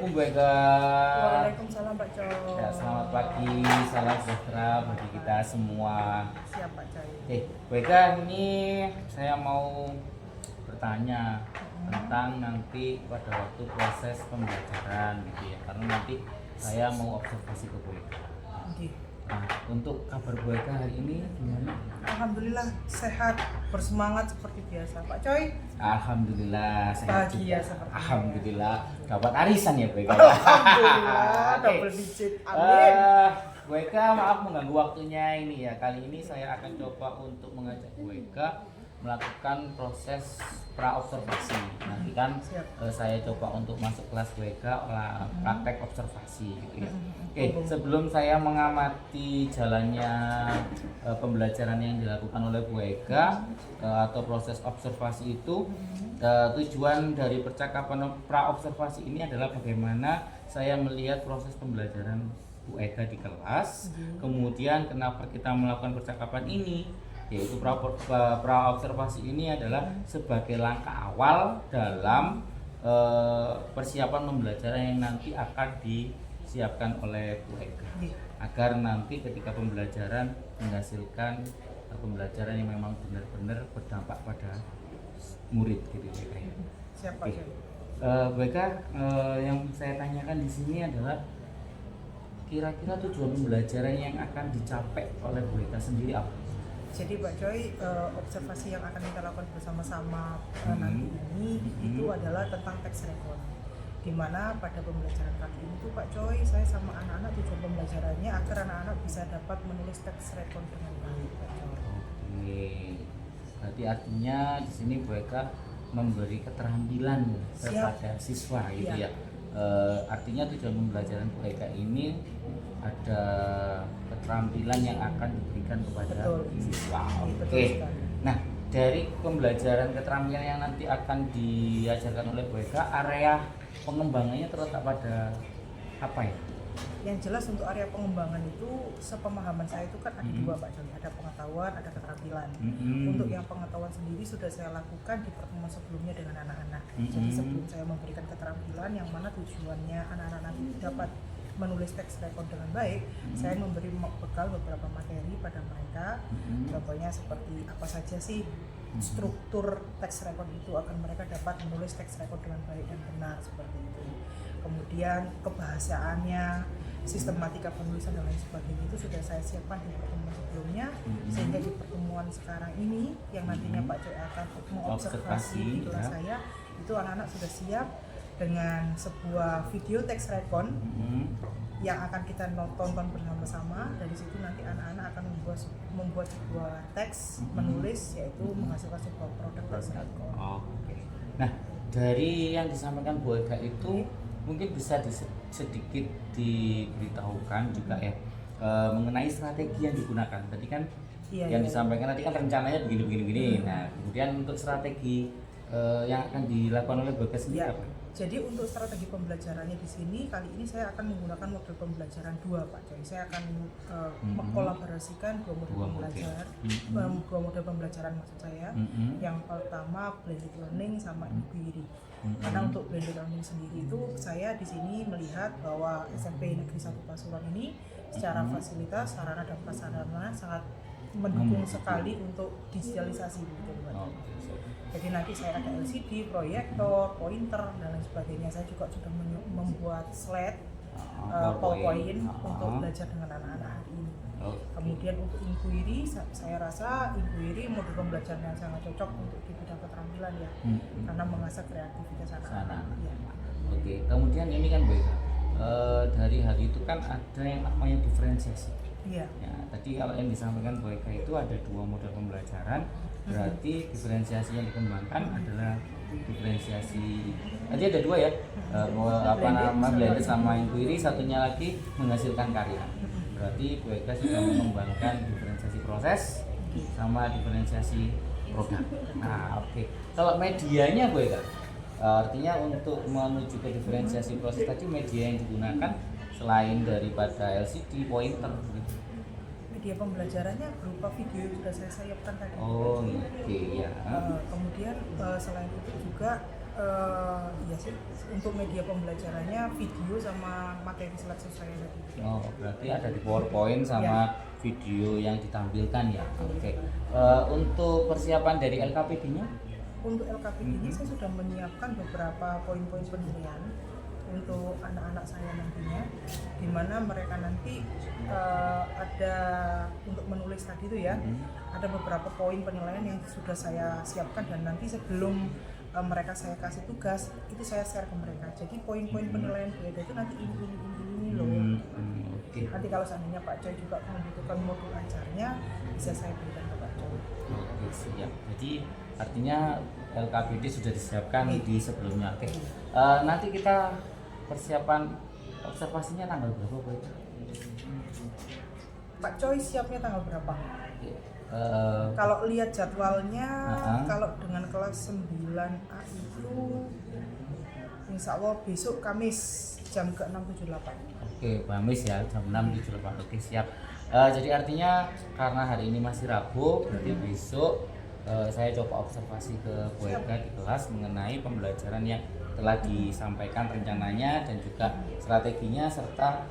Assalamualaikum Bu Eka. Waalaikumsalam Pak Coy. Ya, selamat pagi, salam sejahtera bagi kita semua. Siap Pak Coy. Oke, Bu Eka, ini saya mau bertanya tentang nanti pada waktu proses pembelajaran gitu ya. Karena nanti saya mau observasi ke Bu Eka. Oke. Nah, untuk kabar Bu Eka hari ini gimana? Alhamdulillah sehat, bersemangat seperti biasa Pak Coy. Alhamdulillah sehat Bahagia juga. seperti Alhamdulillah dapat arisan ya Bu Eka. Alhamdulillah Oke. double digit. Amin. Bu Eka, maaf mengganggu waktunya ini ya. Kali ini saya akan coba untuk mengajak Bu Eka melakukan proses pra-observasi. Nanti kan saya coba untuk masuk kelas Bu Eka praktek observasi gitu ya. Oke, sebelum saya mengamati jalannya pembelajaran yang dilakukan oleh Bu Eka atau proses observasi itu, tujuan dari percakapan pra-observasi ini adalah bagaimana saya melihat proses pembelajaran Bu Eka di kelas. Kemudian kenapa kita melakukan percakapan ini, yaitu pra-observasi ini adalah sebagai langkah awal dalam persiapan pembelajaran yang nanti akan disiapkan oleh Bu Eka, agar nanti ketika pembelajaran menghasilkan pembelajaran yang memang benar-benar berdampak pada murid gitu Bu Eka. Siap Pak Coy. Bu Eka, yang saya tanyakan di sini adalah kira-kira tujuan pembelajaran yang akan dicapai oleh Bu Eka sendiri apa? Jadi Pak Coy, observasi yang akan kita lakukan bersama-sama nanti ini itu adalah tentang text record. Dimana pada pembelajaran kali ini tuh Pak Coy, saya sama anak-anak tujuan pembelajarannya agar anak-anak bisa dapat menulis text record dengan baik Pak Coy. Oke, berarti artinya di sini Bu Eka memberi keterampilan kepada siswa gitu ya. Artinya tujuan pembelajaran Bu Eka ini ada keterampilan yang akan diberikan kepada siswa. Oke. Nah, dari pembelajaran keterampilan yang nanti akan diajarkan oleh Bu Eka, area pengembangannya terletak pada apa ya? Yang jelas untuk area pengembangan itu, sepemahaman saya itu kan ada dua Pak Coy, ada pengetahuan, ada keterampilan. Untuk yang pengetahuan sendiri sudah saya lakukan di pertemuan sebelumnya dengan anak-anak. Jadi sebelum saya memberikan keterampilan yang mana tujuannya anak-anak nanti dapat menulis teks record dengan baik, saya memberi bekal beberapa materi pada mereka. Contohnya seperti apa saja sih struktur teks record itu agar mereka dapat menulis teks record dengan baik dan benar seperti itu. Kemudian kebahasaannya, sistematika penulisan dan lain sebagainya itu sudah saya siapkan di pertemuan sebelumnya, sehingga di pertemuan sekarang ini yang nantinya Pak Coy akan mengobservasi di kelas saya, itu anak-anak sudah siap dengan sebuah video text recon yang akan kita tonton bersama-sama. Dari situ nanti anak-anak akan membuat sebuah teks menulis, yaitu menghasilkan sebuah produk text recon. Oke. Nah, dari yang disampaikan Bu Eka itu mungkin bisa sedikit diberitahukan juga ya mengenai strategi yang digunakan. Tadi kan yang disampaikan tadi kan rencananya begini. Nah, kemudian untuk strategi yang akan dilakukan oleh Bu Eka sendiri apa? Jadi untuk strategi pembelajarannya di sini kali ini saya akan menggunakan model pembelajaran dua Pak Coy. Saya akan mengkolaborasikan dua model pembelajaran maksud saya. Yang pertama blended learning sama inquiry. Karena untuk blended learning sendiri itu saya di sini melihat bahwa SMP Negeri 1 Pasuruan ini secara fasilitas, sarana dan prasarana sangat mendukung sekali untuk digitalisasi gitu Pak Coy. Jadi nanti saya ada LCD, proyektor, pointer dan lain sebagainya. Saya juga sudah membuat slide PowerPoint untuk belajar dengan anak-anak hari ini. Kemudian untuk inquiry, saya rasa inquiry model pembelajaran yang sangat cocok untuk di bidang keterampilan ya, karena mengasah kreativitas anak-anak. Ya. Oke, kemudian ini kan Bu Eka, dari hal itu kan ada yang namanya diferensiasi. Iya. Ya, tadi kalau yang disampaikan Bu Eka itu ada dua model pembelajaran. Berarti diferensiasi yang dikembangkan adalah diferensiasi. Tadi ada dua ya, blended sama inquiry, satunya lagi menghasilkan karya. Berarti Bu Eka sudah mengembangkan diferensiasi proses sama diferensiasi produk. Nah, oke. Kalau medianya Bu Eka, artinya untuk menuju ke diferensiasi proses tadi media yang digunakan selain daripada LCD, pointer gitu. Media pembelajarannya berupa video yang sudah saya siapkan tadi. Oh, oke ya. Kemudian selain itu juga Iya sih, untuk media pembelajarannya video sama materi slide saya tadi. Oh, berarti ada di PowerPoint sama video yang ditampilkan ya. Oke. Untuk persiapan dari LKPD-nya? Untuk LKPD ini saya sudah menyiapkan beberapa poin-poin penilaian untuk anak-anak saya nantinya, di mana mereka nanti ada untuk menulis tadi itu ya, ada beberapa poin penilaian yang sudah saya siapkan, dan nanti sebelum mereka saya kasih tugas itu saya share ke mereka. Jadi poin-poin penilaian beda itu nanti ini loh. Okay. Nanti kalau seandainya Pak Coy juga membutuhkan modul ajarnya, bisa saya berikan ke Pak Coy. Oke, siap. Jadi artinya LKPD sudah disiapkan di sebelumnya. Oke. Nanti kita persiapan observasinya tanggal berapa, Bu? Pak Coy siapnya tanggal berapa? Kalau lihat jadwalnya, kalau dengan kelas 9A itu insya Allah besok Kamis jam ke 6.78. Oke, Kamis ya jam 6.78. Oke, siap. Jadi artinya karena hari ini masih Rabu, berarti besok saya coba observasi ke Bu Eka di kelas mengenai pembelajaran yang telah disampaikan rencananya dan juga strateginya serta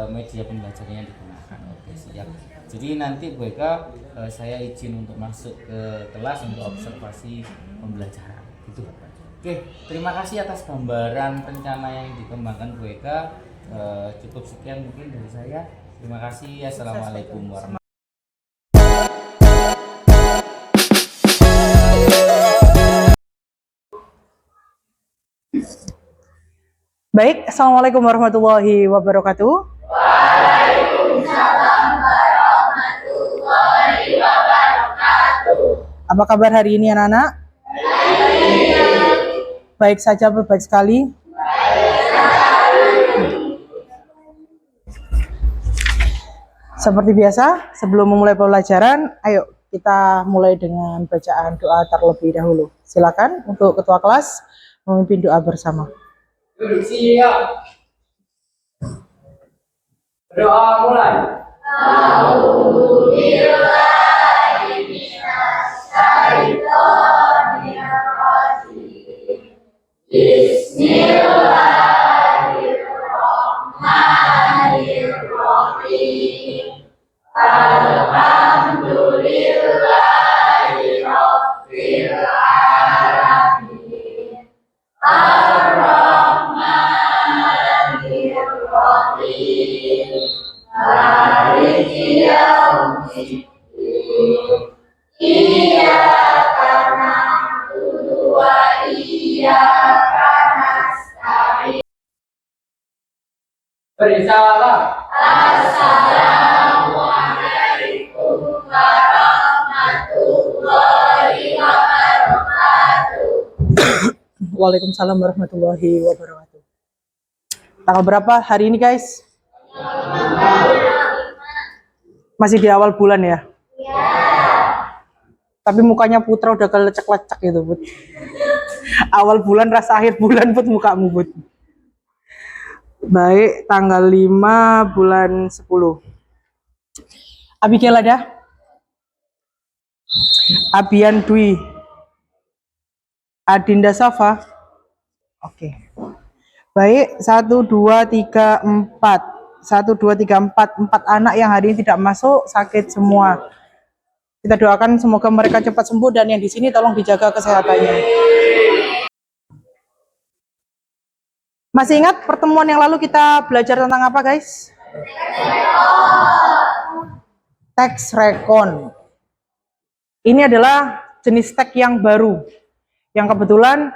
media pembelajaran yang digunakan. Oke, siap. Jadi nanti Bu Eka saya izin untuk masuk ke kelas untuk observasi pembelajaran. Gitu. Oke, terima kasih atas gambaran rencana yang dikembangkan Bu Eka. Cukup sekian mungkin dari saya. Terima kasih. Assalamualaikum warahmatullahi wabarakatuh. Baik, Assalamualaikum warahmatullahi wabarakatuh. Waalaikumsalam warahmatullahi wabarakatuh. Apa kabar hari ini anak-anak? Baik saja, baik sekali. Seperti biasa, sebelum memulai pembelajaran, ayo kita mulai dengan bacaan doa terlebih dahulu. Silakan untuk ketua kelas memimpin doa bersama. Siap. Doa mulai. Bismillahirrahmanirrahim. Alhamdulillahirabbil alamin. Ar-Rahmanir-Rahim. Maliki yaumiddin. Iyyaka na'budu wa iyyaka nasta'in. Bersalam. Assalamualaikum warahmatullahi wabarakatuh. Waalaikumsalam warahmatullahi wabarakatuh. Tanggal berapa hari ini guys? Masih di awal bulan ya? Tapi mukanya Putra udah kelecek-lecek gitu, Bud. Awal bulan rasa akhir bulan, Bud, mukamu, Bud. Baik, tanggal 5 bulan 10. Abigail ada? Abian Dwi. Adinda Safa. Oke. Baik, 1 2 3 4. 1 2 3 4. 4 anak yang hari ini tidak masuk sakit semua. Kita doakan semoga mereka cepat sembuh, dan yang di sini tolong dijaga kesehatannya. Masih ingat pertemuan yang lalu kita belajar tentang apa, guys? Teks rekon. Ini adalah jenis teks yang baru, yang kebetulan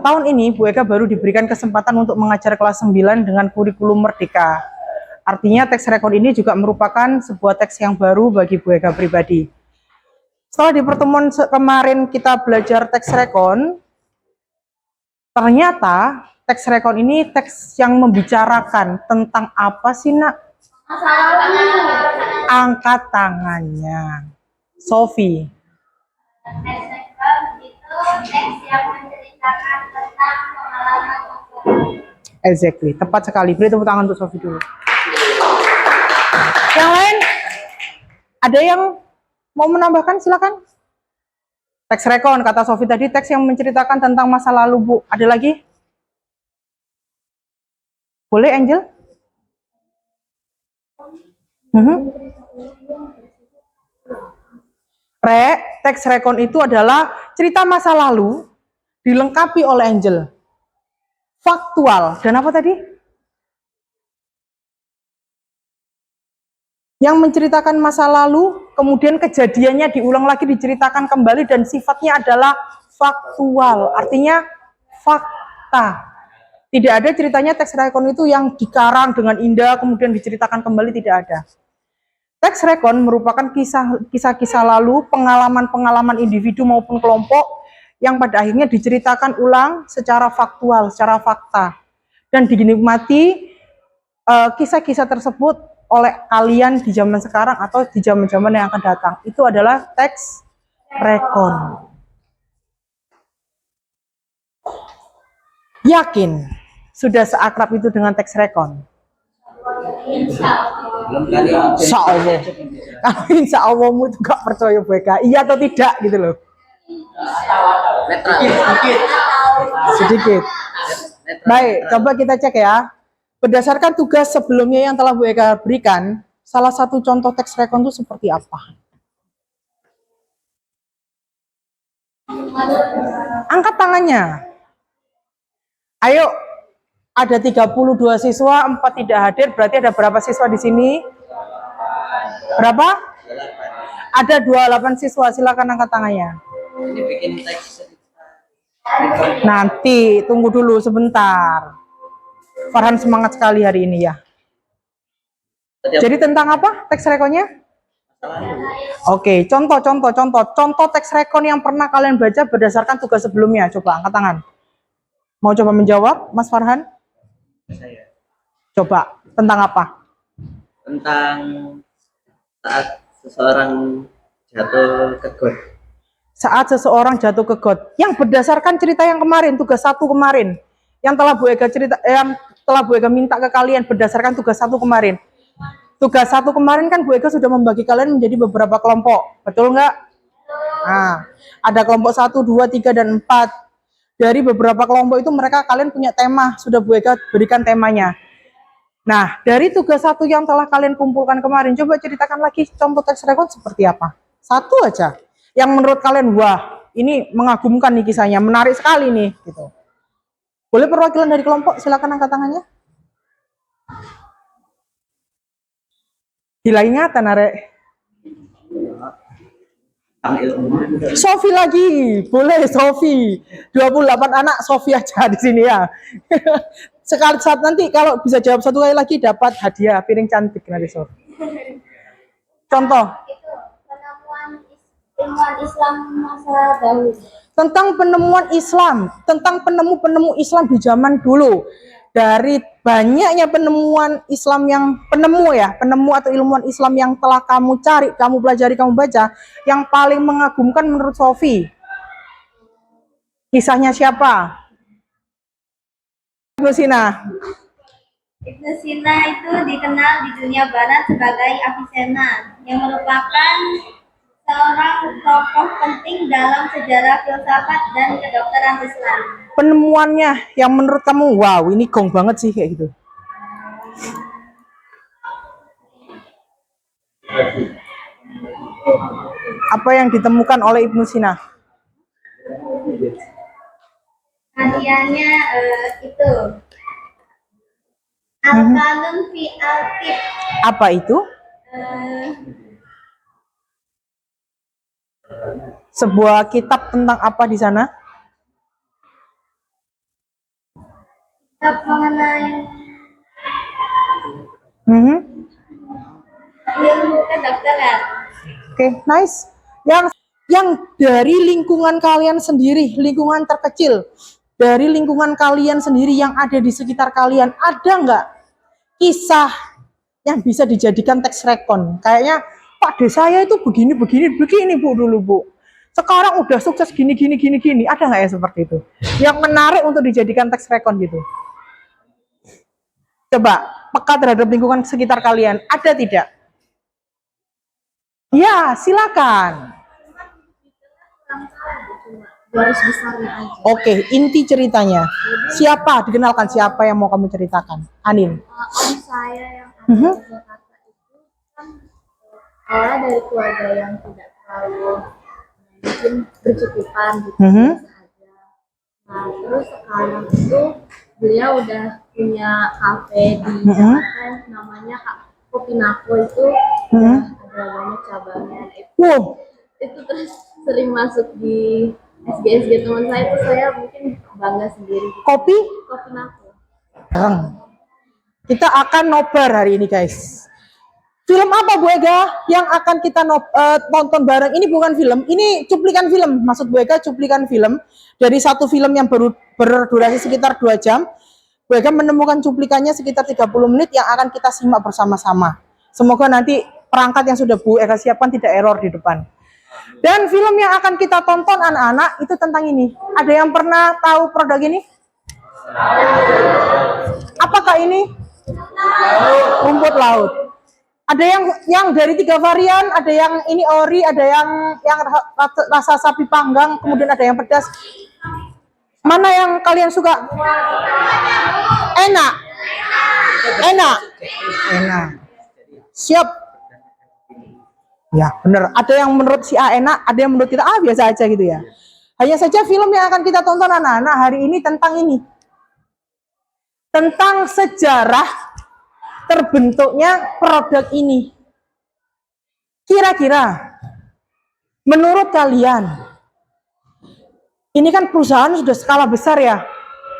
tahun ini Bu Eka baru diberikan kesempatan untuk mengajar kelas 9 dengan kurikulum Merdeka. Artinya teks rekon ini juga merupakan sebuah teks yang baru bagi Bu Eka pribadi. Setelah di pertemuan kemarin kita belajar teks rekon, ternyata teks rekon ini teks yang membicarakan tentang apa sih, Nak? Angkat tangannya. Sofi. Teks rekon itu teks yang menceritakan tentang pengalaman masyarakat. Exactly, tepat sekali. Beri tepuk tangan untuk Sofi dulu. Yang lain? Ada yang mau menambahkan? Silakan. Teks rekon, kata Sofi tadi, teks yang menceritakan tentang masa lalu, Bu. Ada lagi? Boleh, Angel? Teks rekon itu adalah cerita masa lalu dilengkapi oleh Angel. Faktual. Dan apa tadi? Yang menceritakan masa lalu, kemudian kejadiannya diulang lagi, diceritakan kembali, dan sifatnya adalah faktual. Artinya fakta. Tidak ada ceritanya teks rekon itu yang dikarang dengan indah, kemudian diceritakan kembali, tidak ada. Teks rekon merupakan kisah-kisah lalu, pengalaman-pengalaman individu maupun kelompok, yang pada akhirnya diceritakan ulang secara faktual, secara fakta. Dan dinikmati kisah-kisah tersebut oleh kalian di zaman sekarang atau di zaman-zaman yang akan datang. Itu adalah teks rekon. Yakin sudah seakrab itu dengan teks rekon? Insya Allah. Kalau insya Allahmu itu gak percaya BK, iya atau tidak gitu loh. Sedikit. Baik, coba kita cek ya. Berdasarkan tugas sebelumnya yang telah Bu Eka berikan, salah satu contoh teks rekon itu seperti apa? Angkat tangannya. Ayo, ada 32 siswa, 4 tidak hadir, berarti ada berapa siswa di sini? Berapa? Ada 28 siswa, silakan angkat tangannya. Ini bikin teks. Nanti, tunggu dulu sebentar. Farhan semangat sekali hari ini ya. Jadi tentang apa teks rekonnya? Oke, contoh teks rekon yang pernah kalian baca berdasarkan tugas sebelumnya. Coba angkat tangan. Mau coba menjawab, Mas Farhan? Saya. Coba, tentang apa? Tentang saat seseorang jatuh ke got. Saat seseorang jatuh ke got. Yang berdasarkan cerita yang kemarin, tugas 1 kemarin. Yang telah Bu Eka minta ke kalian berdasarkan tugas 1 kemarin. Tugas 1 kemarin kan Bu Eka sudah membagi kalian menjadi beberapa kelompok. Betul nggak? Nah, ada kelompok 1, 2, 3, dan 4. Dari beberapa kelompok itu kalian punya tema, sudah Bu Eka berikan temanya. Nah, dari tugas 1 yang telah kalian kumpulkan kemarin, coba ceritakan lagi contoh teks rekon seperti apa. 1 aja. Yang menurut kalian, wah, ini mengagumkan nih kisahnya, menarik sekali nih, gitu. Boleh perwakilan dari kelompok, silakan angkat tangannya. Gila ingatan, Arek. Sofi lagi, boleh Sofi. 28 anak, Sofi aja di sini ya. Sekali saat nanti kalau bisa jawab 1 kali lagi dapat hadiah piring cantik nanti Sofi. Contoh. Itu penemuan Islam masa dahulu. Tentang penemuan Islam, tentang penemu-penemu Islam di zaman dulu. Dari banyaknya penemuan Islam yang penemu atau ilmuwan Islam yang telah kamu cari, kamu pelajari, kamu baca, yang paling mengagumkan menurut Sofi, kisahnya siapa? Ibnu Sina. Ibnu Sina itu dikenal di dunia barat sebagai Avicenna, yang merupakan seorang tokoh penting dalam sejarah filsafat dan kedokteran Islam. Penemuannya yang menurut kamu, wow, ini gong banget sih kayak gitu. Apa yang ditemukan oleh Ibnu Sina? Hadiahnya itu Al-Qalun fi Al-Tib. Apa itu? Sebuah kitab tentang apa di sana? Kitab mengenai ilmu kedokteran. Oke, nice. Yang dari lingkungan kalian sendiri, lingkungan terkecil, dari lingkungan kalian sendiri yang ada di sekitar kalian, ada nggak kisah yang bisa dijadikan teks rekon? Kayaknya Pak De saya itu begini Bu dulu Bu. Sekarang udah sukses gini. Ada nggak ya seperti itu? Yang menarik untuk dijadikan teks rekon gitu. Coba peka terhadap lingkungan sekitar kalian, ada tidak? Ya, silakan. garis besarnya aja. Oke, inti ceritanya. Siapa? Dikenalkan siapa yang mau kamu ceritakan? Anin. Om saya yang ada Mhm. di Jakarta itu kan awalnya dari keluarga yang tidak terlalu mungkin bercukupan gitu Mhm. biasa aja. Nah terus sekarang itu beliau udah punya kafe di Jakarta namanya Kopi Nako itu Mhm. ada banyak cabangnya Wow, itu terus sering masuk di SG teman saya itu saya mungkin bangga sendiri gitu. kopi Kopi Nako. bareng. Kita akan nobar hari ini, guys. Film apa Bu Ega yang akan kita tonton bareng? Ini bukan film, ini cuplikan film. Maksud Bu Ega cuplikan film dari satu film yang berdurasi sekitar 2 jam. Bu Ega menemukan cuplikannya sekitar 30 menit yang akan kita simak bersama-sama. Semoga nanti perangkat yang sudah Bu Ega siapkan tidak error di depan. Dan film yang akan kita tonton anak-anak itu tentang ini. Ada yang pernah tahu produk ini? Apakah ini? Rumput laut. Ada yang dari 3 varian, ada yang ini ori, ada yang rasa sapi panggang, kemudian ada yang pedas. Mana yang kalian suka? Enak. Enak. Enak. Siap. Ya, benar. Ada yang menurut si A enak, ada yang menurut kita biasa aja gitu ya. Hanya saja film yang akan kita tonton anak-anak hari ini tentang ini. Tentang sejarah terbentuknya produk ini. Kira-kira menurut kalian, ini kan perusahaan sudah skala besar ya.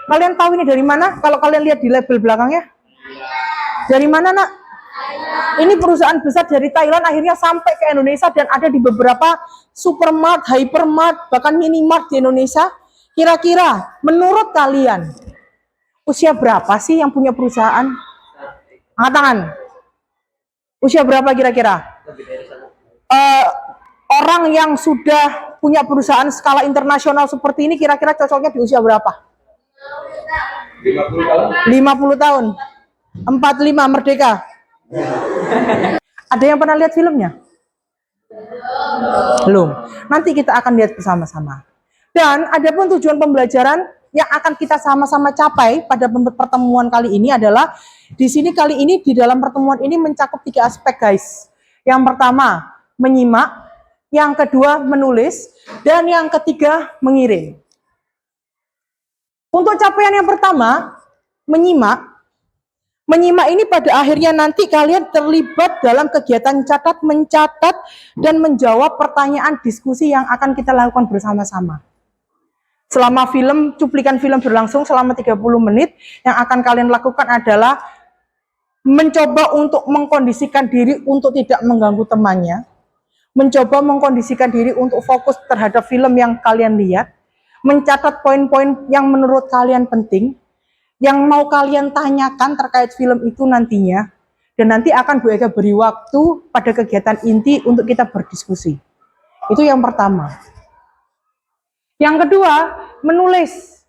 Kalian tahu ini dari mana? Kalau kalian lihat di label belakangnya. Dari mana, Nak? Ini perusahaan besar dari Thailand akhirnya sampai ke Indonesia dan ada di beberapa supermart, hypermart, bahkan minimart di Indonesia. Kira-kira menurut kalian usia berapa sih yang punya perusahaan? Angkat tangan. Usia berapa kira-kira? Orang yang sudah punya perusahaan skala internasional seperti ini kira-kira cocoknya di usia berapa? 50 tahun. 50 tahun. 45 merdeka. Ada yang pernah lihat filmnya? Belum. Nanti kita akan lihat bersama-sama. Dan adapun tujuan pembelajaran yang akan kita sama-sama capai pada pertemuan kali ini adalah di sini kali ini di dalam pertemuan ini mencakup 3 aspek, guys. Yang pertama, menyimak, yang kedua, menulis, dan yang ketiga, mengirim. Untuk capaian yang pertama, menyimak. Menyimak ini pada akhirnya nanti kalian terlibat dalam kegiatan catat, mencatat, dan menjawab pertanyaan diskusi yang akan kita lakukan bersama-sama. Selama cuplikan film berlangsung selama 30 menit, yang akan kalian lakukan adalah mencoba untuk mengkondisikan diri untuk tidak mengganggu temannya, mencoba mengkondisikan diri untuk fokus terhadap film yang kalian lihat, mencatat poin-poin yang menurut kalian penting, yang mau kalian tanyakan terkait film itu nantinya, dan nanti akan Bu Ega beri waktu pada kegiatan inti untuk kita berdiskusi. Itu yang pertama. Yang kedua, menulis.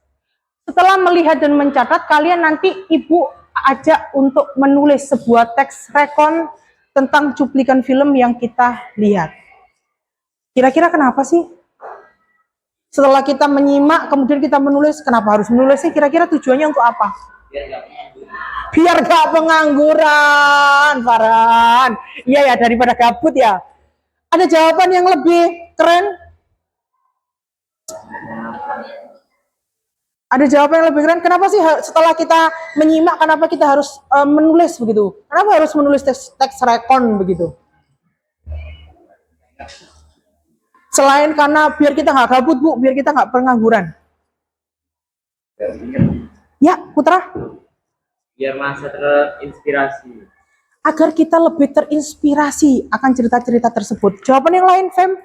Setelah melihat dan mencatat, kalian nanti Ibu ajak untuk menulis sebuah teks rekon tentang cuplikan film yang kita lihat. Kira-kira kenapa sih? Setelah kita menyimak, kemudian kita menulis, kenapa harus menulis sih? Kira-kira tujuannya untuk apa? Biar gak pengangguran, Farhan. Iya ya, daripada gabut ya. Ada jawaban yang lebih keren? Ada jawaban yang lebih keren? Kenapa sih setelah kita menyimak, kenapa kita harus menulis begitu? Kenapa harus menulis teks rekon begitu? Selain karena biar kita nggak gabut, Bu, biar kita nggak pengangguran. Ya, Putra? Biar masa terinspirasi. Agar kita lebih terinspirasi akan cerita-cerita tersebut. Jawaban yang lain, Fem?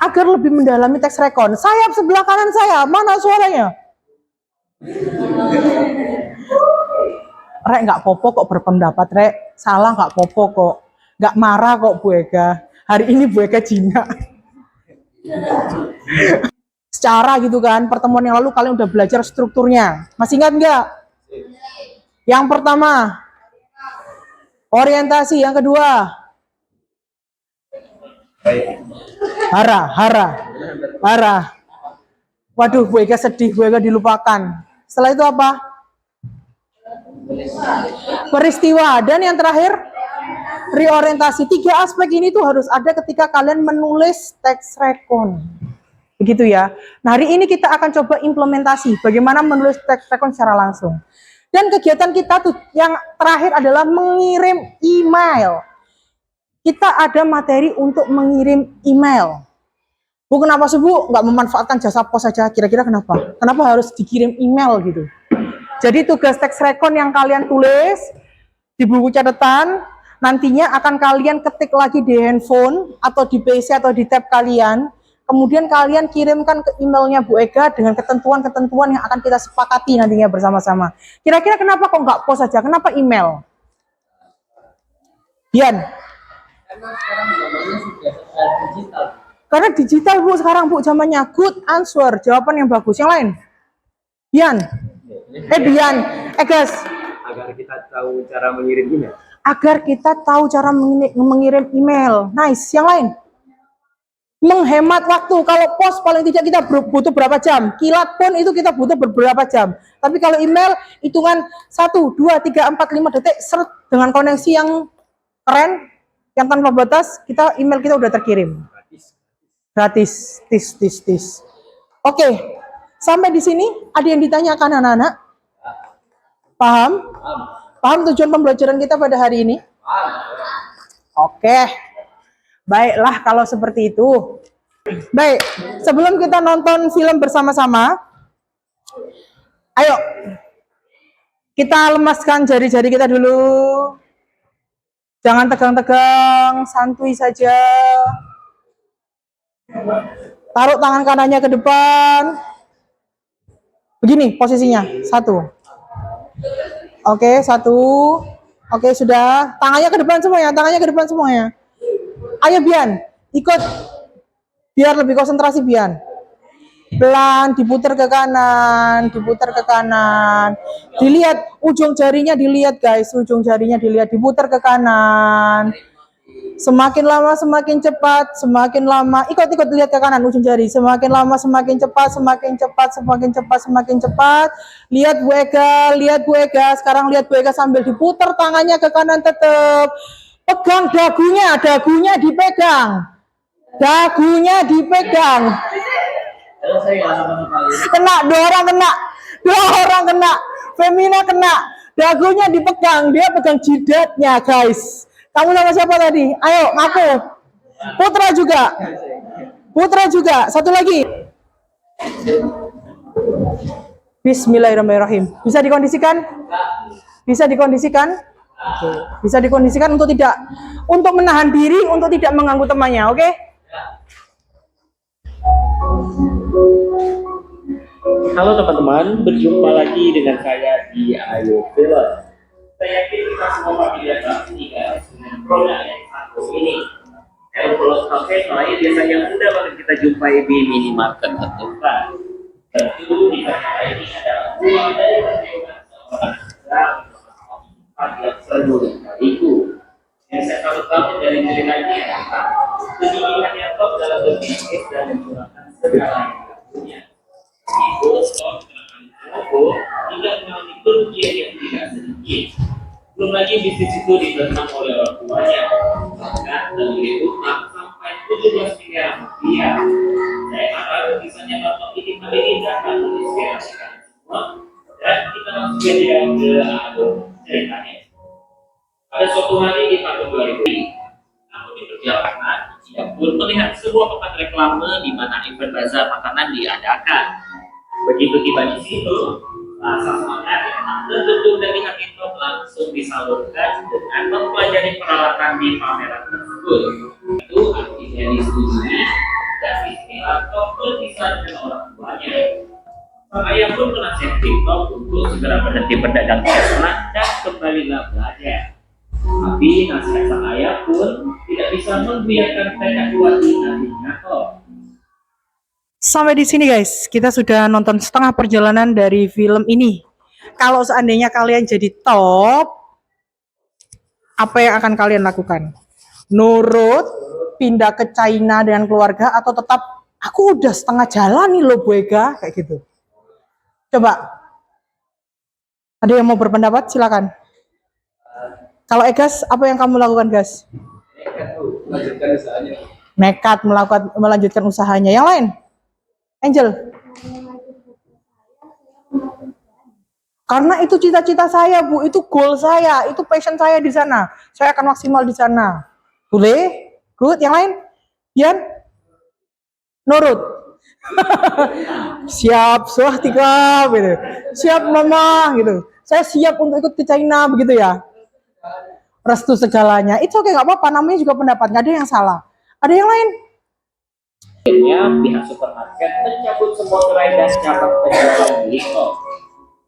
Agar lebih mendalami teks rekon. Sayap sebelah kanan saya, mana suaranya? Rek nggak popo kok berpendapat, Rek. Salah nggak popo kok. Nggak marah kok Bu Ega. Hari ini Bu Ega Cina. Secara gitu kan, pertemuan yang lalu kalian udah belajar strukturnya. Masih ingat nggak? Yang pertama, orientasi. Yang kedua, Hara. Waduh, Bu Ega sedih, Bu Ega dilupakan. Setelah itu apa? Peristiwa. Dan yang terakhir, reorientasi. 3 aspek ini tuh harus ada ketika kalian menulis teks rekon. Begitu ya. Nah, hari ini kita akan coba implementasi bagaimana menulis teks rekon secara langsung. Dan kegiatan kita tuh yang terakhir adalah mengirim email. Kita ada materi untuk mengirim email. Bu, kenapa sih Bu nggak memanfaatkan jasa pos saja? Kira-kira kenapa? Kenapa harus dikirim email gitu? Jadi tugas teks rekon yang kalian tulis di buku catatan, nantinya akan kalian ketik lagi di handphone atau di PC atau di tab kalian. Kemudian kalian kirimkan ke emailnya Bu Ega dengan ketentuan-ketentuan yang akan kita sepakati nantinya bersama-sama. Kira-kira kenapa kok nggak pos saja? Kenapa email? Dian? Karena sekarang zamannya sudah digital. Karena digital Bu sekarang Bu zamannya. Good answer, jawaban yang bagus. Yang lain? Dian? Dian. Guys. Agar kita tahu cara mengirim email. Agar kita tahu cara mengirim email. Nice. Yang lain? Menghemat waktu. Kalau pos paling tidak kita butuh berapa jam? Kilat pun itu kita butuh beberapa jam. Tapi kalau email hitungan 1, 2, 3, 4, 5 detik seret dengan koneksi yang keren, yang tanpa batas, email kita udah terkirim. Gratis. Tis. Oke. Sampai di sini ada yang ditanyakan anak-anak? Paham? Paham tujuan pembelajaran kita pada hari ini? Oke. Baiklah kalau seperti itu. Baik, sebelum kita nonton film bersama-sama, ayo kita lemaskan jari-jari kita dulu. Jangan tegang-tegang, santuy saja. Taruh tangan kanannya ke depan. Begini posisinya, 1. Oke, 1. Oke, sudah. Tangannya ke depan semuanya, Ayo Bian, ikut. Biar lebih konsentrasi Bian. Pelan, diputar ke kanan. Dilihat ujung jarinya, guys. Diputar ke kanan. Semakin lama semakin cepat, ikut lihat ke kanan ujung jari. Semakin lama semakin cepat. Lihat Bu Ega. Sekarang lihat Bu Ega sambil diputar tangannya ke kanan tetap. Pegang dagunya dipegang. Kena, dua orang kena. Femina kena. Dagunya dipegang, dia pegang jidatnya, guys. Kamu sama siapa tadi? Ayo, ngaku. Putra juga. Satu lagi. Bismillahirrahmanirrahim. Bisa dikondisikan? Oke. Bisa dikondisikan untuk menahan diri, untuk tidak mengganggu temannya, oke? Halo teman-teman, berjumpa lagi dengan saya di Ayo Film. Saya yakin kita semua familiar dengan produk yang satu ini. Aeropolos Cafe lain biasanya mudah banget kita jumpai di minimarket terdekat. Tentu di sana ini adalah buah dari perjuangan seorang yang seluruh itu. Yang saya tahu dari ceritanya adalah kegigihan yang top dalam berbisnis dan menggunakan segala yang punya. Itu stop Mogo tidak mengalami kerugian yang tidak sedikit. Belum lagi bisnis itu ditentang oleh orang tuanya, bahkan nilai utang sampai 17 miliar rupiah. Saya harap kisahnya Bapak ini kali ini dapat menginspirasikan semua, dan kita langsung saja ke alur ceritanya. Pada suatu hari di tahun 2000, namun di perjalanan, ia pun melihat sebuah tempat reklame di mana event bazar makanan diadakan. Begitu tiba di situ, rasa semangat yang tak terbentuk dari hati Tom langsung disalurkan dengan mempelajari peralatan di pameran tersebut. Itu artinya disetujui dan istilah Tom berpisah dengan orang tuanya. Sang ayah pun menasihati Tom untuk segera berhenti berdagang ternak dan kembalilah belajar. Tapi nasihat sang ayah pun tidak bisa membiarkan tekad kuat di hatinya Tom. Sampai di sini guys, kita sudah nonton setengah perjalanan dari film ini. Kalau seandainya kalian jadi top, apa yang akan kalian lakukan? Nurut pindah ke China dengan keluarga atau tetap aku udah setengah jalan nih loh Bu Ega, kayak gitu. Coba. Ada yang mau berpendapat? Silakan. Kalau Egas, apa yang kamu lakukan, Gas? Nekat melanjutkan usahanya. Yang lain? Angel? Karena itu cita-cita saya, Bu. Itu goal saya. Itu passion saya di sana. Saya akan maksimal di sana. Boleh? Good. Yang lain? Yan? Nurut? Siap, Swastika, gitu. Siap, Mama, gitu. Saya siap untuk ikut ke China, begitu ya. Restu segalanya. Itu oke, nggak apa-apa. Namanya juga pendapat. Nggak ada yang salah. Ada yang lain? Akhirnya pihak supermarket mencabut semua gerai dan cabang penjualan milik Tom.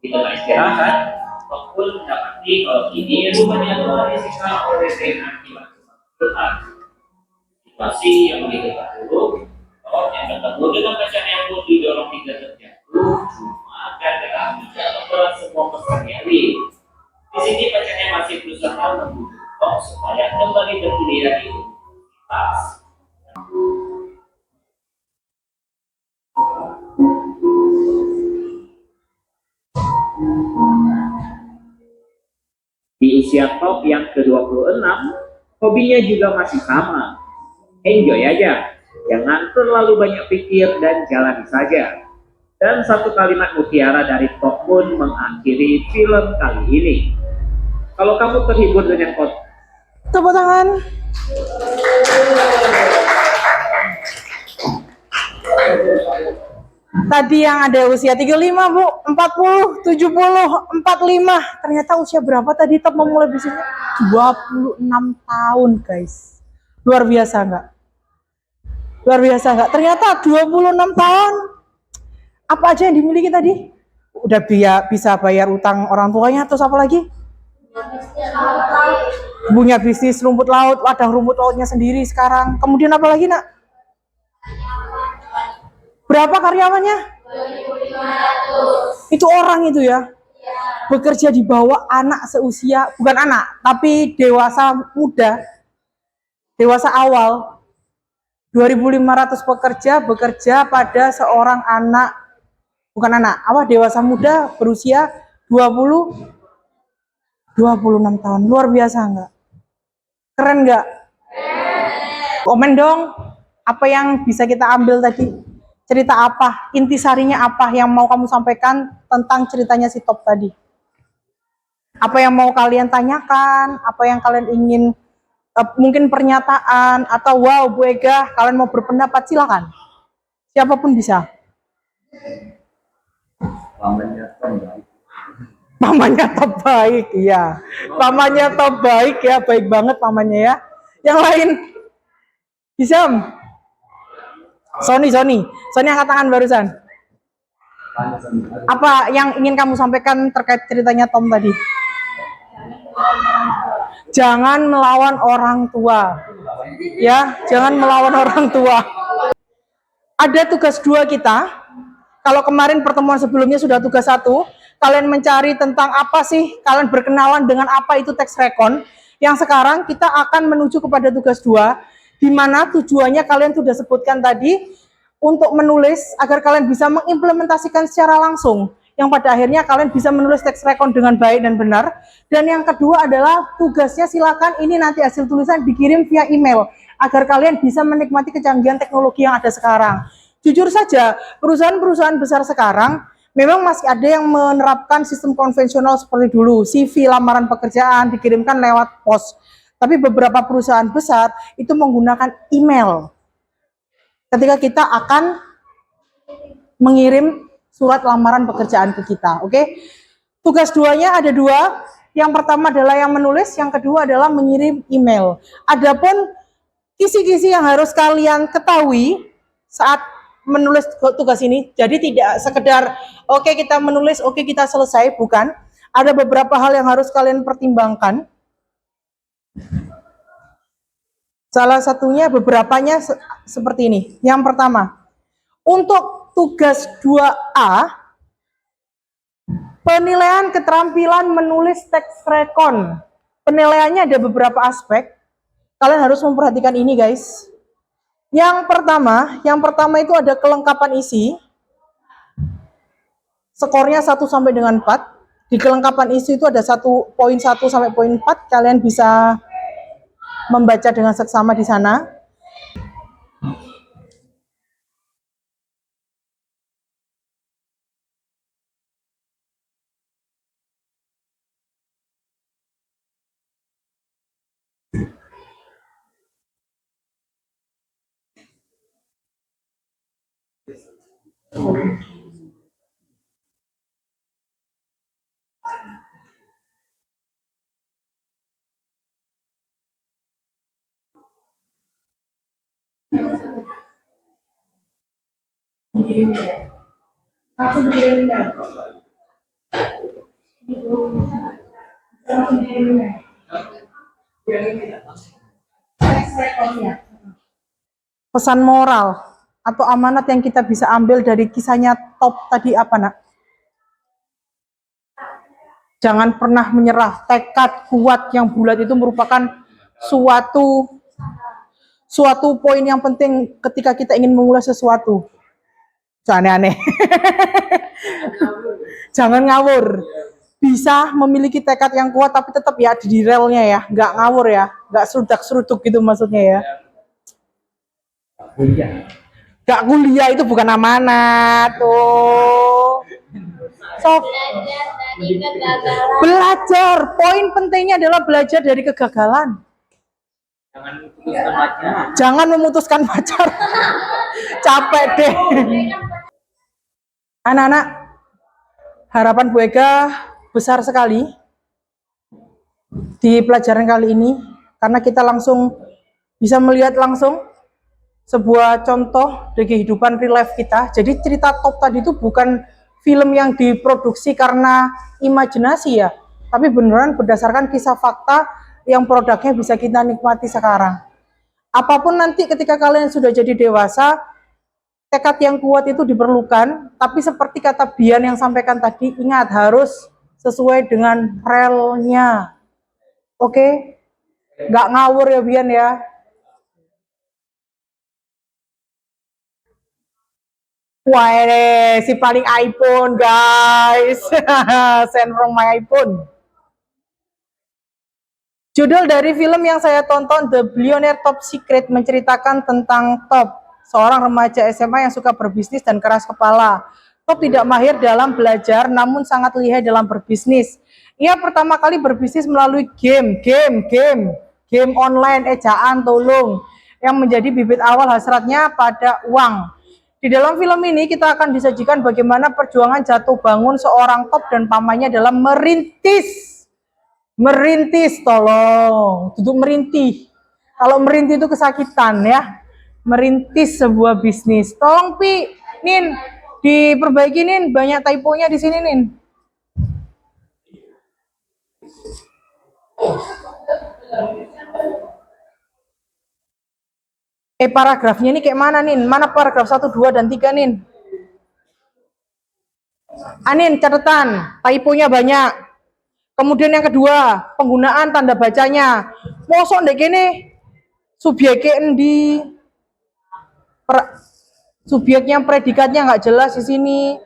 Di tengah istirahat, Tom pun mendapati kalau kini rumahnya telah disiksa oleh tren akibat kemacetan. Situasi yang begitu buruk, Tom yang bertemu dengan kaca embun didorong hingga terjatuh, cuma gara-gara bisa memberat semua pesannya Lee. Di sini pacarnya masih berusaha membujuk Tom supaya kembali berkuliah di universitas. Di usia Tom yang ke-26, hobinya juga masih sama. Enjoy aja, jangan terlalu banyak pikir dan jalani saja. Dan satu kalimat mutiara dari Tom pun mengakhiri film kali ini. Kalau kamu terhibur dengan Tepuk tangan. Tadi yang ada usia 35, Bu, 40, 70, 45. Ternyata usia berapa tadi Top memulai bisnisnya? 26 tahun, guys. Luar biasa nggak? Luar biasa nggak? Ternyata 26 tahun. Apa aja yang dimiliki tadi? Udah bisa bayar utang orang tuanya, terus apa lagi? Punya bisnis rumput laut, ladang rumput lautnya sendiri sekarang. Kemudian apa lagi, Nak? Berapa karyawannya? 2.500. Itu orang itu ya? Bekerja di bawah anak seusia, bukan anak, tapi dewasa muda, dewasa awal. 2.500 pekerja bekerja pada seorang anak, bukan anak, dewasa muda berusia 26 tahun. Luar biasa nggak? Keren nggak? Komen dong, apa yang bisa kita ambil tadi? Cerita apa? Intisarinya apa yang mau kamu sampaikan tentang ceritanya si Top tadi? Apa yang mau kalian tanyakan? Apa yang kalian ingin, mungkin pernyataan, atau wow Bu Ega, kalian mau berpendapat, silakan. Siapapun bisa. Pamannya Top baik, iya. Pamannya Top baik ya, baik banget pamannya ya. Yang lain? Bisa? Sony angkat tangan barusan. Apa yang ingin kamu sampaikan terkait ceritanya Tom tadi? Jangan melawan orang tua. Ya, jangan melawan orang tua. Ada tugas 2 kita. Kalau kemarin pertemuan sebelumnya sudah tugas 1, kalian mencari tentang apa sih, kalian berkenalan dengan apa itu tax recon. Yang sekarang kita akan menuju kepada tugas 2, di mana tujuannya kalian sudah sebutkan tadi, untuk menulis agar kalian bisa mengimplementasikan secara langsung, yang pada akhirnya kalian bisa menulis tax recon dengan baik dan benar. Dan yang kedua adalah tugasnya, silakan ini nanti hasil tulisan dikirim via email, agar kalian bisa menikmati kecanggihan teknologi yang ada sekarang. Jujur saja, perusahaan-perusahaan besar sekarang memang masih ada yang menerapkan sistem konvensional seperti dulu, CV lamaran pekerjaan dikirimkan lewat pos. Tapi beberapa perusahaan besar itu menggunakan email. Ketika kita akan mengirim surat lamaran pekerjaan ke kita, oke? Tugas 2-nya ada 2. Yang pertama adalah yang menulis, yang kedua adalah mengirim email. Adapun kisi-kisi yang harus kalian ketahui saat menulis tugas ini, jadi tidak sekedar oke kita menulis, oke kita selesai, bukan. Ada beberapa hal yang harus kalian pertimbangkan. Salah satunya, beberapanya seperti ini. Yang pertama, untuk tugas 2A, penilaian keterampilan menulis tax recon. Penilaiannya ada beberapa aspek. Kalian harus memperhatikan ini, guys. Yang pertama itu ada kelengkapan isi. Skornya 1 sampai dengan 4. Di kelengkapan isi itu ada poin 1 sampai poin 4. Kalian bisa membaca dengan seksama di sana. Pesan moral atau amanat yang kita bisa ambil dari kisahnya Top tadi apa, Nak? Jangan pernah menyerah. Tekad kuat yang bulat itu merupakan suatu poin yang penting ketika kita ingin memulai sesuatu. Jangan aneh. Jangan ngawur. Bisa memiliki tekad yang kuat tapi tetap ya di relnya ya, nggak ngawur ya, nggak serudak-seruduk gitu maksudnya ya. Nggak kuliah itu bukan amanat tuh. Sok. Belajar. Poin pentingnya adalah belajar dari kegagalan. Jangan memutuskan pacar. Capek deh. Anak-anak, harapan Bu Ega besar sekali di pelajaran kali ini karena kita langsung bisa melihat langsung sebuah contoh dari kehidupan real life kita. Jadi cerita Top tadi itu bukan film yang diproduksi karena imajinasi ya, tapi beneran berdasarkan kisah fakta yang produknya bisa kita nikmati sekarang. Apapun nanti ketika kalian sudah jadi dewasa, tekad yang kuat itu diperlukan, tapi seperti kata Bian yang sampaikan tadi, ingat harus sesuai dengan relnya. Oke? Nggak ngawur ya Bian ya. Wah ini si paling iPhone guys. Send from my iPhone. Judul dari film yang saya tonton, The Billionaire Top Secret, menceritakan tentang Top, seorang remaja SMA yang suka berbisnis dan keras kepala. Top tidak mahir dalam belajar, namun sangat lihai dalam berbisnis. Ia pertama kali berbisnis melalui game online, ejaan, tolong, yang menjadi bibit awal hasratnya pada uang. Di dalam film ini kita akan disajikan bagaimana perjuangan jatuh bangun seorang Top dan pamannya dalam merintis, tolong, duduk merintih. Kalau merintih itu kesakitan ya, merintis sebuah bisnis. Tolong Pi, Nin, diperbaiki Nin, banyak typonya di sini Nin. Paragrafnya ini kayak mana Nin? Mana paragraf 1, 2, dan 3 Nin? Anin, catatan, typonya banyak. Kemudian yang kedua, penggunaan tanda bacanya. Mosok ndek kene subjeknya endi? Subjeknya, predikatnya nggak jelas di sini.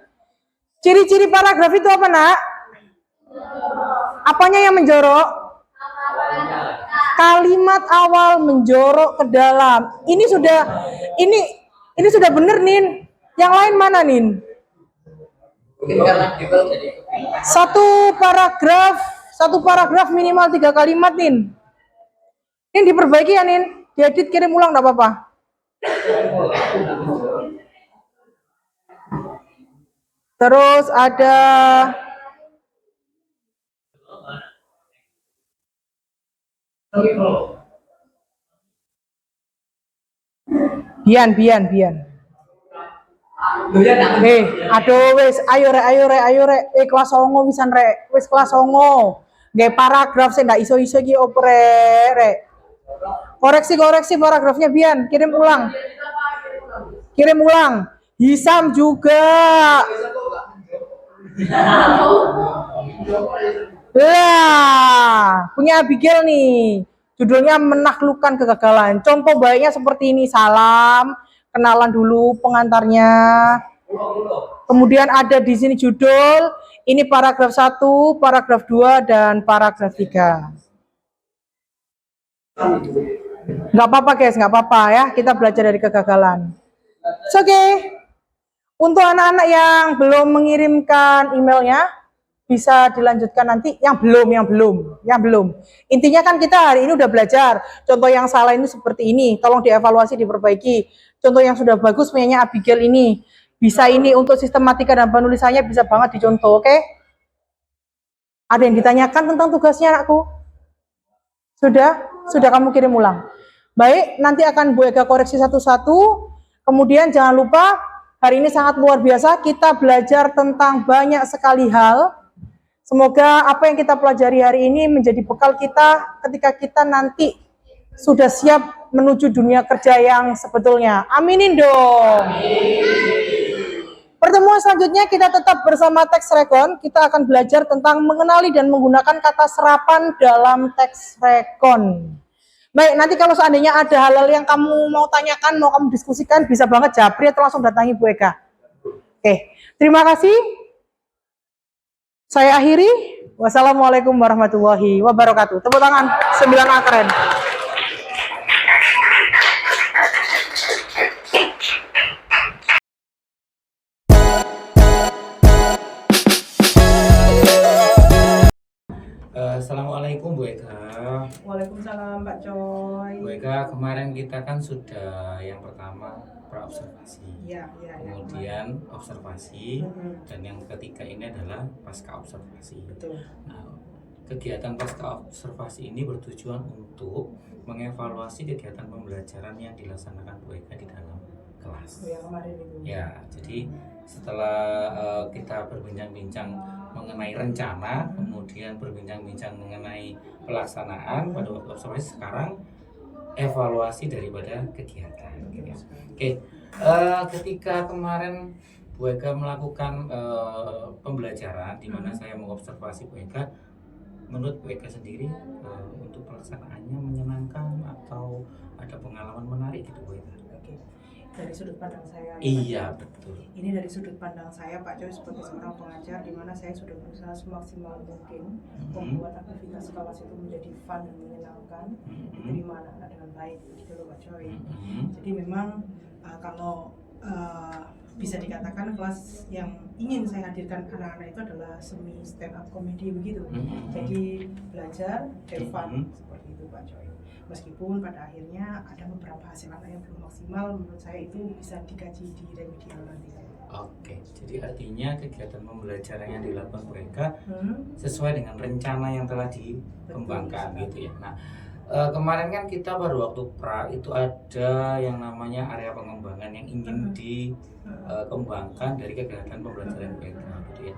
Ciri-ciri paragraf itu apa, Nak? Apanya yang menjorok? Kalimat awal menjorok ke dalam. Ini sudah bener Nin. Yang lain mana Nin? Satu paragraf minimal 3 kalimat Nin. Nin diperbaiki ya Nin. Diedit kirim ulang enggak apa-apa. Terus ada Bian. Aduh wis, ayo rek. Kelas 9 wisan rek. Wis kelas 9. Nggih paragraf sing ndak iso-iso iki opre rek. Koreksi paragrafnya Bian, kirim ulang. Hisam juga. Lah, punya Abigail nih. Judulnya menaklukkan kegagalan. Contoh baiknya seperti ini, salam, kenalan dulu pengantarnya. Kemudian ada di sini judul, ini paragraf 1, paragraf 2, dan paragraf 3. Nggak apa-apa guys, nggak apa-apa ya, kita belajar dari kegagalan. Oke. Untuk anak-anak yang belum mengirimkan emailnya, bisa dilanjutkan nanti. Yang belum. Intinya kan kita hari ini udah belajar. Contoh yang salah ini seperti ini, tolong dievaluasi, diperbaiki. Contoh yang sudah bagus punyanya Abigail ini. Bisa ini untuk sistematika dan penulisannya bisa banget dicontoh, oke? Ada yang ditanyakan tentang tugasnya anakku? Sudah kamu kirim ulang. Baik, nanti akan Bu Ega koreksi satu-satu. Kemudian jangan lupa, hari ini sangat luar biasa, kita belajar tentang banyak sekali hal. Semoga apa yang kita pelajari hari ini menjadi bekal kita ketika kita nanti sudah siap menuju dunia kerja yang sebetulnya. Aminin dong. Pertemuan selanjutnya kita tetap bersama teks rekon. Kita akan belajar tentang mengenali dan menggunakan kata serapan dalam teks rekon. Baik, nanti kalau seandainya ada hal-hal yang kamu mau tanyakan, mau kamu diskusikan, bisa banget japri atau langsung datangi Bu Eka. Oke, terima kasih. Saya akhiri. Wassalamualaikum warahmatullahi wabarakatuh. Tepuk tangan 9A keren. Assalamualaikum Bu Eka. Waalaikumsalam Pak Coy. Bu Eka, kemarin kita kan sudah yang pertama praobservasi, Ya. kemudian observasi, dan yang ketiga ini adalah pasca observasi. Betul. Nah, kegiatan pasca observasi ini bertujuan untuk mengevaluasi kegiatan pembelajaran yang dilaksanakan Bu Eka di dalam kelas. Yang kemarin itu. Ya, jadi setelah kita berbincang-bincang mengenai rencana, kemudian berbincang-bincang mengenai pelaksanaan pada waktu observasi, sekarang evaluasi daripada kegiatan. Gitu ya. Oke, ketika kemarin Bu Eka melakukan pembelajaran di mana saya mengobservasi Bu Eka, menurut Bu Eka sendiri untuk pelaksanaannya menyenangkan atau ada pengalaman menarik gitu Bu Eka? Oke. Dari sudut pandang saya. Iya, betul. Ini dari sudut pandang saya Pak Coy sebagai seorang pengajar, di mana saya sudah berusaha semaksimal mungkin membuat aktivitas kelas itu menjadi fun dan menyenangkan, diterima anak-anak dengan baik gitu loh Pak Coy. Jadi memang kalau bisa dikatakan kelas yang ingin saya hadirkan anak-anak itu adalah semi stand up comedy begitu. Jadi belajar, have fun seperti itu Pak Coy. Meskipun pada akhirnya ada beberapa hasil anak yang belum maksimal, menurut saya itu bisa dikaji di remedial nanti. Oke, jadi artinya kegiatan pembelajaran yang dilakukan mereka sesuai dengan rencana yang telah dikembangkan gitu ya. Nah, kemarin kan kita baru waktu pra itu ada yang namanya area pengembangan yang ingin dikembangkan dari kegiatan pembelajaran mereka gitu ya.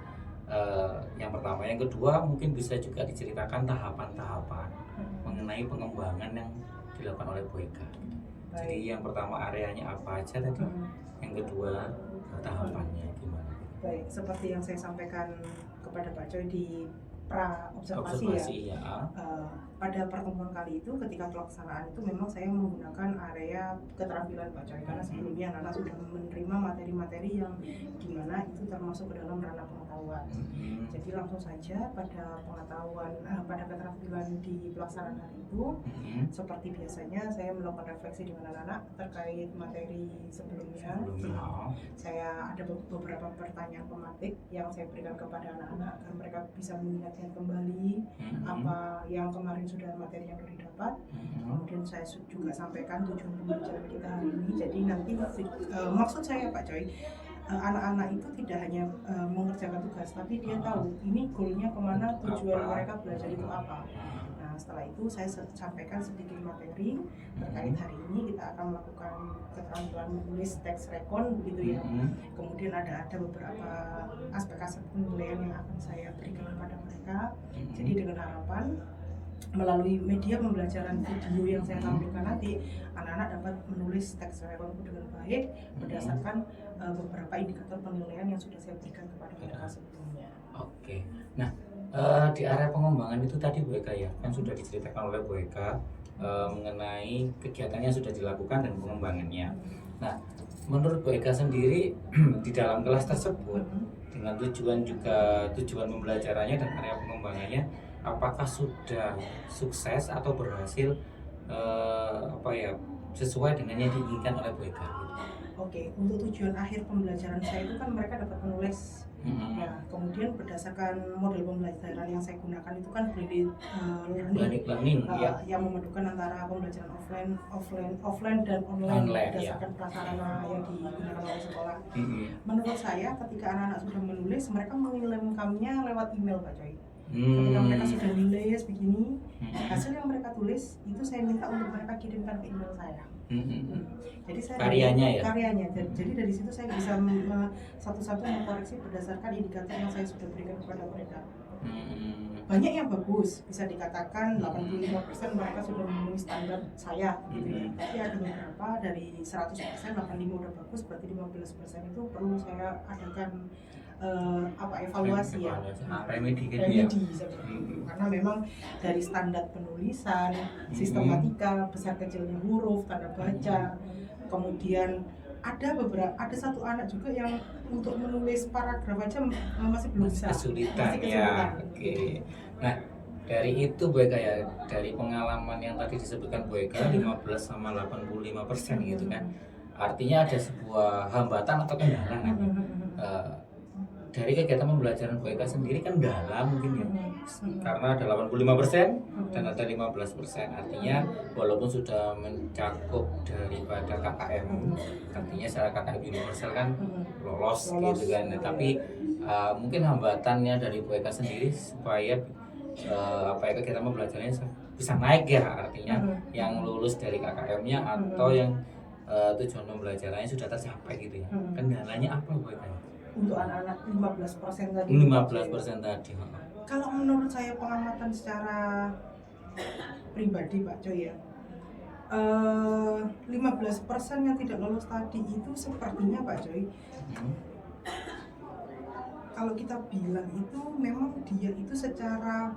Yang pertama, yang kedua mungkin bisa juga diceritakan tahapan-tahapan mengenai pengembangan yang dilakukan oleh Bu Eka. Jadi yang pertama areanya apa aja tadi, yang kedua tahapannya gimana? Baik, seperti yang saya sampaikan kepada Pak Coy di pra observasi ya. Pada pertemuan kali itu ketika pelaksanaan itu memang saya menggunakan area keterampilan Pak Coy, karena sebelumnya anak-anak sudah menerima materi-materi yang dimana itu termasuk ke dalam ranah pengetahuan. Jadi langsung saja pada pengetahuan, pada keterampilan di pelaksanaan hari itu, seperti biasanya saya melakukan refleksi dengan anak-anak terkait materi sebelumnya. Saya ada beberapa pertanyaan pematik yang saya berikan kepada anak-anak agar mereka bisa mengingatkan kembali apa yang kemarin sudah materi yang sudah didapat. Kemudian saya juga sampaikan tujuan pembelajaran kita hari ini. Jadi nanti maksud saya Pak Coy, anak-anak itu tidak hanya mengerjakan tugas, tapi dia tahu ini goalnya kemana, tujuan mereka belajar itu apa. Nah setelah itu saya sampaikan sedikit materi terkait hari ini. Kita akan melakukan keterampilan menulis teks rekon begitu ya. Kemudian ada beberapa aspek-aspek penilaian yang akan saya berikan kepada mereka. Jadi dengan harapan melalui media pembelajaran video yang saya tampilkan nanti, anak-anak dapat menulis teks rekon dengan baik berdasarkan beberapa indikator penilaian yang sudah saya berikan kepada mereka sebelumnya. Oke, nah di area pengembangan itu tadi Bu Eka ya, kan sudah diceritakan oleh Bu Eka mengenai kegiatan yang sudah dilakukan dan pengembangannya. Nah, menurut Bu Eka sendiri di dalam kelas tersebut dengan tujuan pembelajarannya dan area pengembangannya, apakah sudah sukses atau berhasil sesuai dengan yang diinginkan oleh Bu Eka? Oke, untuk tujuan akhir pembelajaran saya itu kan mereka dapat menulis. Ya, kemudian berdasarkan model pembelajaran yang saya gunakan itu kan blended learning, ya. yang memadukan antara pembelajaran offline dan online berdasarkan prasarana yang digunakan oleh sekolah. Menurut saya, ketika anak-anak sudah menulis, mereka mengirimkannya lewat email, Pak Coy. Ketika mereka sudah menulis begini, hasil yang mereka tulis itu saya minta untuk mereka kirimkan ke email saya. Jadi saya karyanya. Jadi dari situ saya bisa satu-satu mengkoreksi berdasarkan indikator yang saya sudah berikan kepada mereka. Banyak yang bagus, bisa dikatakan 85% mereka sudah memenuhi standar saya gitu ya. Tapi ada beberapa dari 100% 85 udah bagus, berarti 15% itu perlu saya adakan evaluasi ya, remedi karena memang dari standar penulisan, sistematika, besar kecilnya huruf, tanda baca, kemudian ada satu anak juga yang untuk menulis paragraf aja masih belum bisa, kesulitan ya. Oke. Nah, dari itu Bu Eka ya, dari pengalaman yang tadi disebutkan Bu Eka 15 sama 85% gitu kan, artinya ada sebuah hambatan atau kendala kan? Dari kegiatan pembelajaran Bu Eka sendiri kan dalam mungkin ya, karena ada 85% dan ada 15%, artinya walaupun sudah mencakup daripada KKM, artinya secara KKM universal kan lolos gitu kan, tapi mungkin hambatannya dari Bu Eka sendiri supaya kegiatan pembelajarannya bisa naik ya, artinya yang lulus dari KKM-nya atau yang tujuan pembelajarannya sudah tercapai gitu ya, kendalanya apa Bu Eka? Untuk anak-anak 15% tadi. 15% tadi. Kalau menurut saya pengamatan secara pribadi Pak Coy ya, 15% yang tidak lolos tadi itu sepertinya Pak Coy, kalau kita bilang itu memang dia itu secara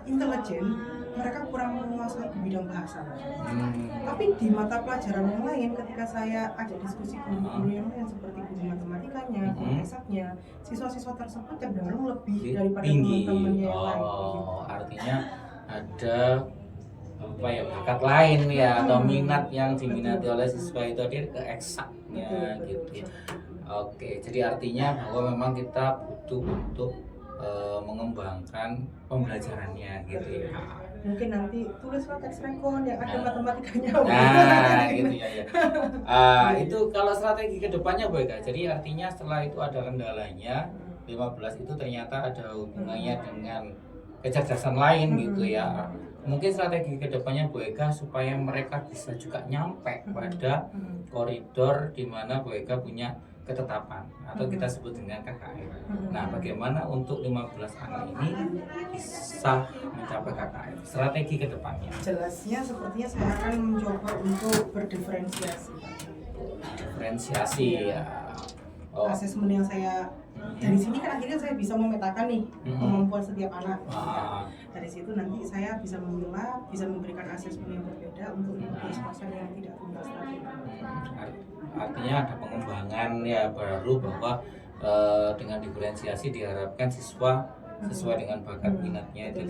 intelijen mereka kurang menguasai di bidang bahasa. Tapi di mata pelajaran yang lain, ketika saya ajak diskusi guru-guru yang lain seperti guru matematikanya, guru esaknya, siswa-siswa tersebut cenderung lebih daripada teman-temannya yang lain. Artinya ada bakat lain ya, atau minat yang diminati oleh siswa itu dia ke eksaknya gitu ya. Oke, jadi artinya bahwa memang kita butuh untuk mengembangkan pembelajarannya gitu ya. Mungkin nanti tulislah teks rekon yang ada matematikanya. Nah, gitu ya. Itu kalau strategi kedepannya Bu Eka. Jadi artinya setelah itu ada kendalanya, 15 itu ternyata ada hubungannya dengan kecerdasan lain gitu ya. Mungkin strategi kedepannya Bu Eka supaya mereka bisa juga nyampe pada koridor di mana Bu Eka punya ketetapan atau kita sebut dengan KKM. Nah, bagaimana untuk 15 anak ini bisa mencapai KKM? Strategi ke depannya. Jelasnya sepertinya saya akan mencoba untuk berdiferensiasi. Diferensiasi ya. Asesmen yang saya dari sini kan akhirnya saya bisa memetakan nih kemampuan setiap anak. Dari situ nanti saya bisa memilah, bisa memberikan asesmen yang berbeda untuk 15% yang tidak tuntas tadi. Artinya ada pengembangan ya baru bahwa dengan diferensiasi diharapkan siswa sesuai dengan bakat minatnya itu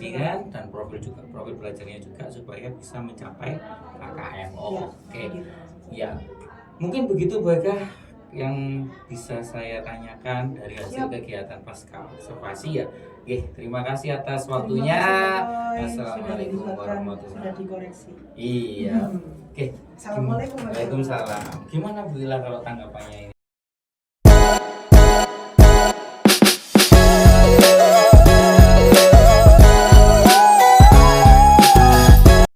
dan profil belajarnya juga supaya bisa mencapai KKM. Oke. Ya. Mungkin begitu Bu Eka yang bisa saya tanyakan dari hasil kegiatan pasca observasi ya. Oke, terima kasih atas waktunya. Assalamualaikum warahmatullahi wabarakatuh. Sudah dikoreksi. Iya. Oke. Assalamualaikum. Waalaikumsalam. Gimana Bu Ila kalau tanggapannya ini?